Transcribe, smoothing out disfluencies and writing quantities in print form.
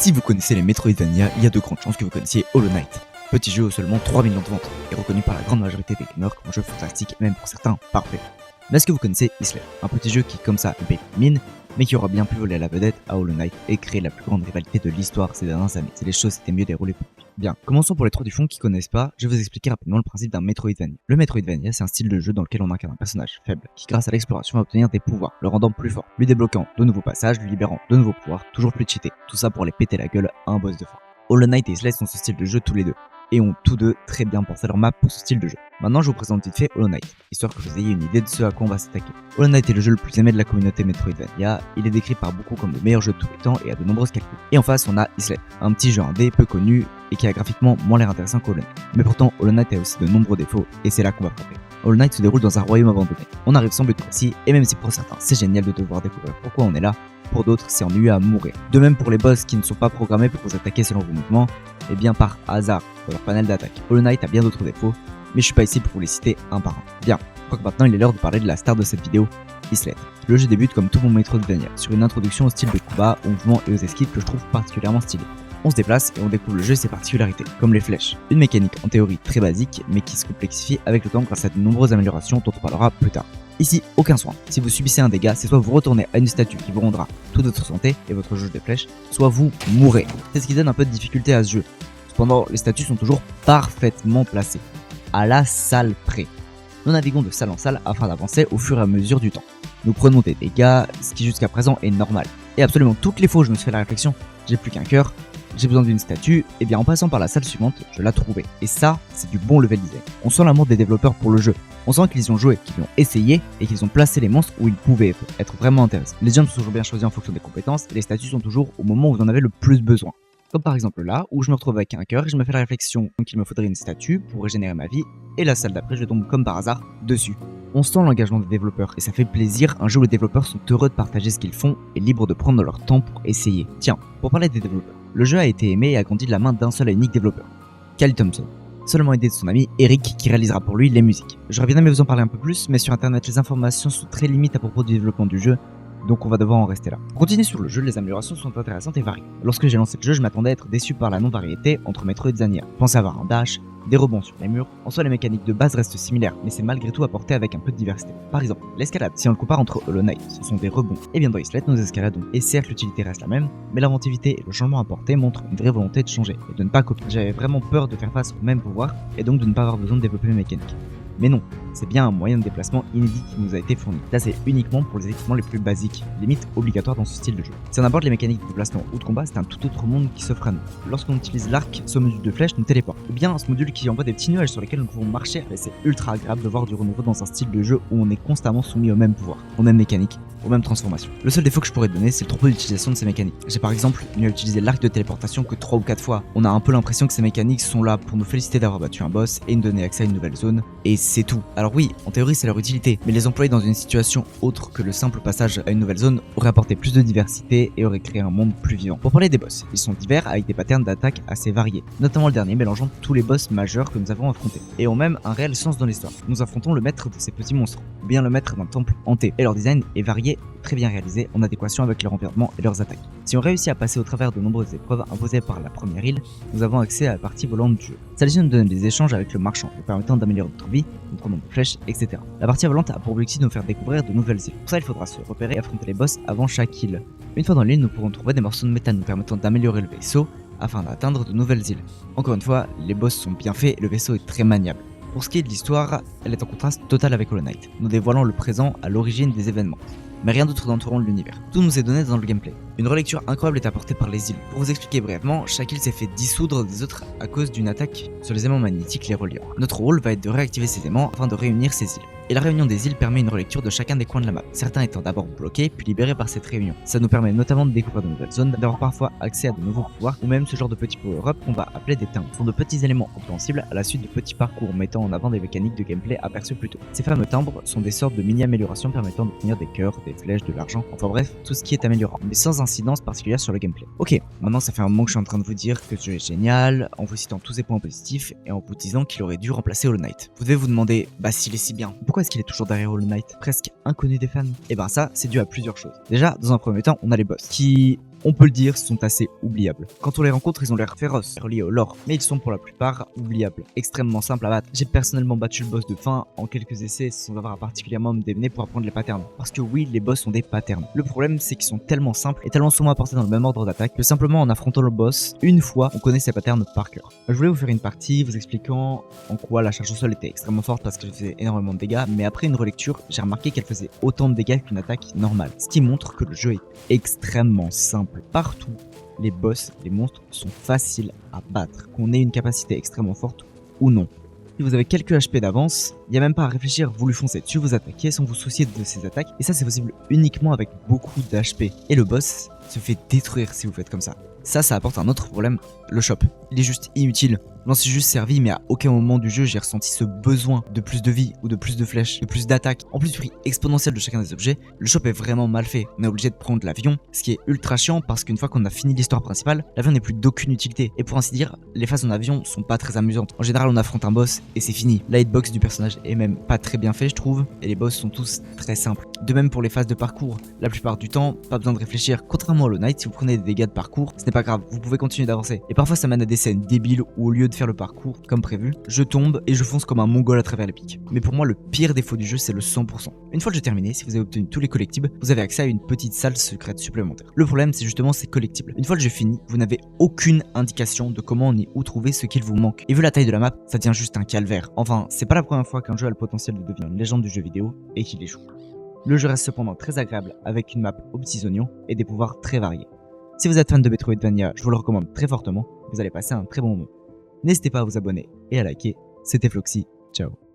Si vous connaissez les Metroidvania, il y a de grandes chances que vous connaissiez Hollow Knight. Petit jeu aux seulement 3 millions de ventes, et reconnu par la grande majorité des gamers comme un jeu fantastique et même pour certains parfait. Mais est-ce que vous connaissez Islev, un petit jeu qui comme ça paye mine, mais qui aura bien pu voler la vedette à Hollow Knight et créer la plus grande rivalité de l'histoire ces dernières années, si les choses s'étaient mieux déroulées pour lui. Bien, commençons pour les trois du fond qui connaissent pas, je vais vous expliquer rapidement le principe d'un Metroidvania. Le Metroidvania, c'est un style de jeu dans lequel on incarne un personnage faible, qui grâce à l'exploration va obtenir des pouvoirs, le rendant plus fort, lui débloquant de nouveaux passages, lui libérant de nouveaux pouvoirs, toujours plus cheatés, tout ça pour aller péter la gueule à un boss de fin. Hollow Knight et Islev sont ce style de jeu tous les deux, et ont tous deux très bien pensé leur map pour ce style de jeu. Maintenant je vous présente vite fait Hollow Knight, histoire que vous ayez une idée de ce à quoi on va s'attaquer. Hollow Knight est le jeu le plus aimé de la communauté Metroidvania, il est décrit par beaucoup comme le meilleur jeu de tous les temps et a de nombreuses qualités. Et en face on a Islev, un petit jeu indé peu connu et qui a graphiquement moins l'air intéressant qu'Hollow Knight. Mais pourtant Hollow Knight a aussi de nombreux défauts, et c'est là qu'on va frapper. Hollow Knight se déroule dans un royaume abandonné. On arrive sans but précis, et même si pour certains c'est génial de devoir découvrir pourquoi on est là, pour d'autres c'est ennuyeux à mourir. De même pour les boss qui ne sont pas programmés pour vous attaquer selon vos mouvements, et bien par hasard dans leur panel d'attaque. Hollow Knight a bien d'autres défauts, mais je suis pas ici pour vous les citer un par un. Bien, je crois que maintenant il est l'heure de parler de la star de cette vidéo, Islev. Le jeu débute comme tout bon Metroidvania, sur une introduction au style de combat, aux mouvements et aux esquives que je trouve particulièrement stylé. On se déplace et on découvre le jeu et ses particularités, comme les flèches. Une mécanique en théorie très basique, mais qui se complexifie avec le temps grâce à de nombreuses améliorations dont on parlera plus tard. Ici, aucun soin. Si vous subissez un dégât, c'est soit vous retournez à une statue qui vous rendra toute votre santé et votre jauge de flèches, soit vous mourrez. C'est ce qui donne un peu de difficulté à ce jeu. Cependant, les statues sont toujours parfaitement placées, à la salle près. Nous naviguons de salle en salle afin d'avancer au fur et à mesure du temps. Nous prenons des dégâts, ce qui jusqu'à présent est normal. Et absolument toutes les fois où je me suis fait la réflexion, j'ai plus qu'un cœur, j'ai besoin d'une statue, et bien en passant par la salle suivante, je l'ai trouvée. Et ça, c'est du bon level design. On sent l'amour des développeurs pour le jeu. On sent qu'ils y ont joué, qu'ils l'ont essayé, et qu'ils ont placé les monstres où ils pouvaient être vraiment intéressants. Les jumps sont toujours bien choisis en fonction des compétences, et les statues sont toujours au moment où vous en avez le plus besoin. Comme par exemple là, où je me retrouve avec un cœur et je me fais la réflexion qu'il me faudrait une statue pour régénérer ma vie, et la salle d'après je tombe comme par hasard dessus. On sent l'engagement des développeurs et ça fait plaisir, un jeu où les développeurs sont heureux de partager ce qu'ils font et libres de prendre leur temps pour essayer. Tiens, pour parler des développeurs, le jeu a été aimé et a grandi de la main d'un seul et unique développeur, Cal Thompson, seulement aidé de son ami Eric qui réalisera pour lui les musiques. J'aurais bien aimé vous en parler un peu plus, mais sur internet les informations sont très limites à propos du développement du jeu, donc on va devoir en rester là. Pour continuer sur le jeu, les améliorations sont intéressantes et variées. Lorsque j'ai lancé le jeu, je m'attendais à être déçu par la non-variété entre Metroidvania. Pensez avoir un dash, des rebonds sur les murs. En soi, les mécaniques de base restent similaires, mais c'est malgré tout apporté avec un peu de diversité. Par exemple, l'escalade, si on le compare entre Hollow Knight, ce sont des rebonds. Et bien dans Islev, nous escaladons. Et certes, l'utilité reste la même, mais l'inventivité et le changement apporté montrent une vraie volonté de changer et de ne pas copier. J'avais vraiment peur de faire face au même pouvoir et donc de ne pas avoir besoin de développer mes mécaniques. Mais non, c'est bien un moyen de déplacement inédit qui nous a été fourni. Là c'est uniquement pour les équipements les plus basiques, limite obligatoires dans ce style de jeu. Si on aborde les mécaniques de déplacement ou de combat, c'est un tout autre monde qui s'offre à nous. Lorsqu'on utilise l'arc, ce module de flèche nous téléporte. Ou bien ce module qui envoie des petits nuages sur lesquels nous pouvons marcher, et c'est ultra agréable de voir du renouveau dans un style de jeu où on est constamment soumis au même pouvoir, aux mêmes mécaniques, aux mêmes transformations. Le seul défaut que je pourrais donner, c'est le trop peu d'utilisation de ces mécaniques. J'ai par exemple ne utilisé l'arc de téléportation que 3 ou 4 fois. On a un peu l'impression que ces mécaniques sont là pour nous féliciter d'avoir battu un boss et nous donner accès à une nouvelle zone, et c'est tout. Alors oui, en théorie c'est leur utilité, mais les employer dans une situation autre que le simple passage à une nouvelle zone aurait apporté plus de diversité et aurait créé un monde plus vivant. Pour parler des boss, ils sont divers avec des patterns d'attaque assez variés, notamment le dernier mélangeant tous les boss majeurs que nous avons affrontés, et ont même un réel sens dans l'histoire. Nous affrontons le maître de ces petits monstres, ou bien le maître d'un temple hanté, et leur design est varié, très bien réalisé, en adéquation avec leur environnement et leurs attaques. Si on réussit à passer au travers de nombreuses épreuves imposées par la première île, nous avons accès à la partie volante du jeu. Celle-ci nous donne des échanges avec le marchand, nous permettant d'améliorer notre vie, notre nombre de flèches, etc. La partie volante a pour objectif de nous faire découvrir de nouvelles îles. Pour ça, il faudra se repérer et affronter les boss avant chaque île. Une fois dans l'île, nous pourrons trouver des morceaux de métal nous permettant d'améliorer le vaisseau afin d'atteindre de nouvelles îles. Encore une fois, les boss sont bien faits et le vaisseau est très maniable. Pour ce qui est de l'histoire, elle est en contraste total avec Hollow Knight, nous dévoilant le présent à l'origine des événements. Mais rien d'autre d'entourant de l'univers. Tout nous est donné dans le gameplay. Une relecture incroyable est apportée par les îles. Pour vous expliquer brièvement, chaque île s'est fait dissoudre des autres à cause d'une attaque sur les aimants magnétiques les reliant. Notre rôle va être de réactiver ces aimants afin de réunir ces îles. Et la réunion des îles permet une relecture de chacun des coins de la map, certains étant d'abord bloqués puis libérés par cette réunion. Ça nous permet notamment de découvrir de nouvelles zones, d'avoir parfois accès à de nouveaux pouvoirs ou même ce genre de petits power-up qu'on va appeler des timbres. Ce sont de petits éléments compréhensibles à la suite de petits parcours mettant en avant des mécaniques de gameplay aperçues plus tôt. Ces fameux timbres sont des sortes de mini-améliorations permettant d'obtenir des cœurs, des flèches, de l'argent, enfin bref, tout ce qui est améliorant, mais sans incidence particulière sur le gameplay. Ok, maintenant ça fait un moment que je suis en train de vous dire que ce jeu est génial, en vous citant tous ses points positifs et en vous disant qu'il aurait dû remplacer Hollow Knight. Vous devez vous demander, bah s'il est si bien, pourquoi est-ce qu'il est toujours derrière Hollow Knight, presque inconnu des fans? Et ben ça, c'est dû à plusieurs choses. Déjà, dans un premier temps, on a les boss, qui on peut le dire, sont assez oubliables. Quand on les rencontre, ils ont l'air féroces, reliés au lore, mais ils sont pour la plupart oubliables, extrêmement simples à battre. J'ai personnellement battu le boss de fin en quelques essais sans avoir à particulièrement me démener pour apprendre les patterns. Parce que oui, les boss ont des patterns. Le problème, c'est qu'ils sont tellement simples et tellement souvent apportés dans le même ordre d'attaque que simplement en affrontant le boss, une fois, on connaît ses patterns par cœur. Je voulais vous faire une partie vous expliquant en quoi la charge au sol était extrêmement forte parce qu'elle faisait énormément de dégâts, mais après une relecture, j'ai remarqué qu'elle faisait autant de dégâts qu'une attaque normale. Ce qui montre que le jeu est extrêmement simple. Partout, les boss, les monstres sont faciles à battre, qu'on ait une capacité extrêmement forte ou non. Si vous avez quelques HP d'avance, il n'y a même pas à réfléchir, vous lui foncez dessus, vous attaquez sans vous soucier de ses attaques, et ça c'est possible uniquement avec beaucoup d'HP. Et le boss se fait détruire si vous faites comme ça. Ça apporte un autre problème, le shop. Il est juste inutile. Je m'en suis juste servi, mais à aucun moment du jeu j'ai ressenti ce besoin de plus de vie ou de plus de flèches, de plus d'attaques. En plus du prix exponentiel de chacun des objets, le shop est vraiment mal fait. On est obligé de prendre l'avion, ce qui est ultra chiant parce qu'une fois qu'on a fini l'histoire principale, l'avion n'est plus d'aucune utilité. Et pour ainsi dire, les phases en avion sont pas très amusantes. En général, on affronte un boss et c'est fini. La hitbox du personnage est même pas très bien fait, je trouve, et les boss sont tous très simples. De même pour les phases de parcours, la plupart du temps, pas besoin de réfléchir. Contrairement à Hollow Knight, si vous prenez des dégâts de parcours, ce n'est pas grave, vous pouvez continuer d'avancer. Et parfois ça mène à des scènes débiles où au lieu de faire le parcours comme prévu, je tombe et je fonce comme un mongol à travers les pics. Mais pour moi, le pire défaut du jeu, c'est le 100%. Une fois que j'ai terminé, si vous avez obtenu tous les collectibles, vous avez accès à une petite salle secrète supplémentaire. Le problème, c'est justement ces collectibles. Une fois que j'ai fini, vous n'avez aucune indication de comment ni où trouver ce qu'il vous manque. Et vu la taille de la map, ça devient juste un calvaire. Enfin, c'est pas la première fois qu'un jeu a le potentiel de devenir une légende du jeu vidéo et qu'il échoue. Le jeu reste cependant très agréable avec une map aux petits oignons et des pouvoirs très variés. Si vous êtes fan de Metroidvania, je vous le recommande très fortement, vous allez passer un très bon moment. N'hésitez pas à vous abonner et à liker, c'était Floxy, ciao.